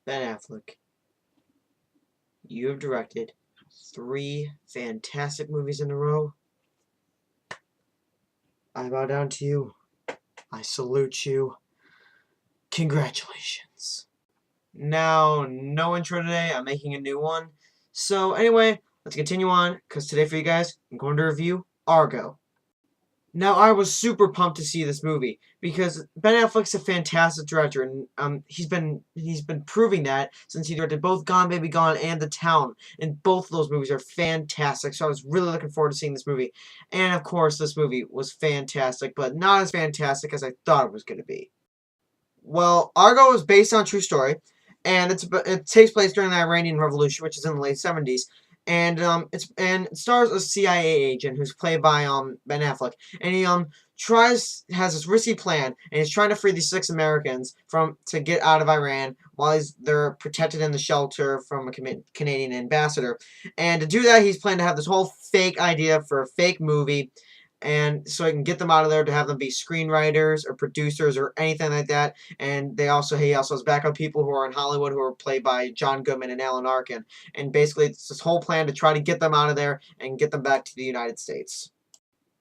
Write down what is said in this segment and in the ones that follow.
Ben Affleck, you have directed 3 fantastic movies in a row. I bow down to you. I salute you. Congratulations. Now, no intro today. I'm making a new one. So, anyway, let's continue on, because today for you guys, I'm going to review Argo. Now, I was super pumped to see this movie because Ben Affleck's a fantastic director, and he's been proving that since he directed both Gone Baby Gone and The Town, and both of those movies are fantastic. So I was really looking forward to seeing this movie, and of course, this movie was fantastic, but not as fantastic as I thought it was going to be. Well, Argo is based on a true story, and it takes place during the Iranian Revolution, which is in the late 70s. It stars a CIA agent who's played by Ben Affleck, and he has this risky plan, and he's trying to free these 6 Americans to get out of Iran while they're protected in the shelter from a Canadian ambassador. And to do that, he's planning to have this whole fake idea for a fake movie, and so I can get them out of there to have them be screenwriters or producers or anything like that. And he also has backup people who are in Hollywood who are played by John Goodman and Alan Arkin. And basically, it's this whole plan to try to get them out of there and get them back to the United States.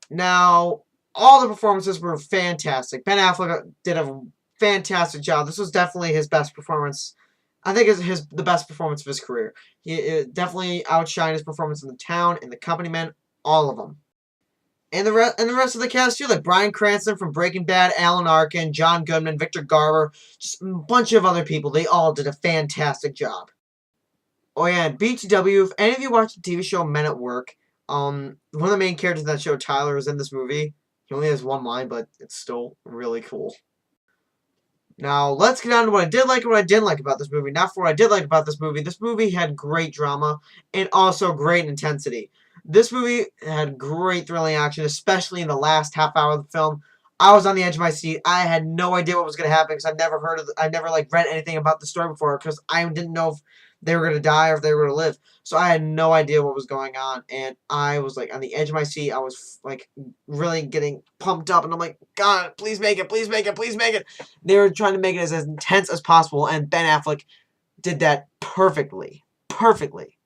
Now, all the performances were fantastic. Ben Affleck did a fantastic job. This was definitely his best performance. I think it's the best performance of his career. He definitely outshined his performance in The Town, in The Company Men, all of them. And the rest of the cast too, like Bryan Cranston from Breaking Bad, Alan Arkin, John Goodman, Victor Garber, just a bunch of other people. They all did a fantastic job. Oh yeah, and BTW, if any of you watch the TV show Men at Work, one of the main characters in that show, Tyler, is in this movie. He only has one line, but it's still really cool. Now, let's get on to what I did like and what I didn't like about this movie. Now, for what I did like about this movie had great drama and also great intensity. This movie had great thrilling action, especially in the last half hour of the film. I was on the edge of my seat. I had no idea what was going to happen because I've never like read anything about the story before because I didn't know if they were going to die or if they were going to live. So I had no idea what was going on, and I was like on the edge of my seat. I was like really getting pumped up, and I'm like, God, please make it, please make it, please make it. They were trying to make it as intense as possible, and Ben Affleck did that perfectly. Perfectly.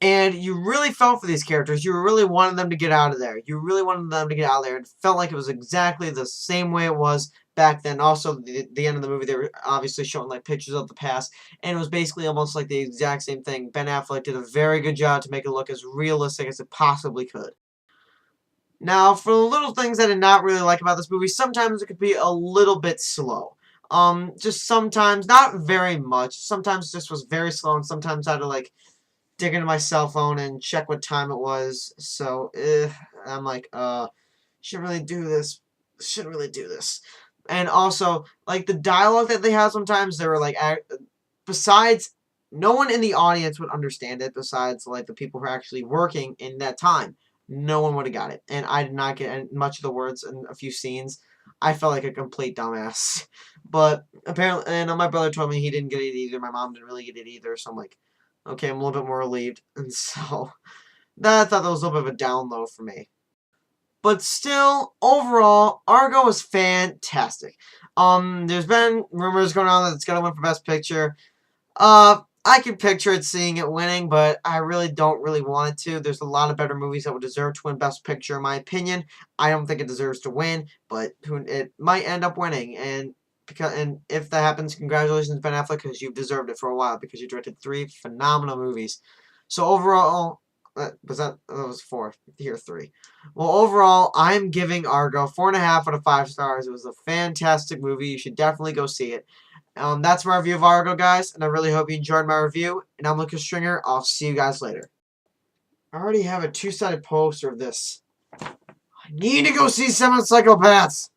And you really felt for these characters. You really wanted them to get out of there. You really wanted them to get out of there. It felt like it was exactly the same way it was back then. Also, the end of the movie, they were obviously showing like pictures of the past. And it was basically almost like the exact same thing. Ben Affleck did a very good job to make it look as realistic as it possibly could. Now, for the little things I did not really like about this movie, sometimes it could be a little bit slow. Just sometimes, not very much. Sometimes it just was very slow, and sometimes I had to like dig into my cell phone and check what time it was. So, I'm like, shouldn't really do this. Shouldn't really do this. And also, like, the dialogue that they have sometimes, they were like, besides, no one in the audience would understand it besides, like, the people who are actually working in that time. No one would have got it. And I did not get much of the words in a few scenes. I felt like a complete dumbass. But, apparently, and my brother told me he didn't get it either. My mom didn't really get it either. So I'm like, okay, I'm a little bit more relieved. And so, I thought that was a little bit of a down low for me. But still, overall, Argo is fantastic. There's been rumors going on that it's going to win for Best Picture. I can picture it seeing it winning, but I really don't really want it to. There's a lot of better movies that would deserve to win Best Picture, in my opinion. I don't think it deserves to win, but it might end up winning. And if that happens, congratulations, Ben Affleck, because you've deserved it for a while because you directed 3 phenomenal movies. So overall, that was 4. Here 3. Well, overall, I'm giving Argo 4.5 out of 5 stars. It was a fantastic movie. You should definitely go see it. That's my review of Argo, guys, and I really hope you enjoyed my review. And I'm Lucas Stringer. I'll see you guys later. I already have a 2-sided poster of this. I need to go see Seven Psychopaths.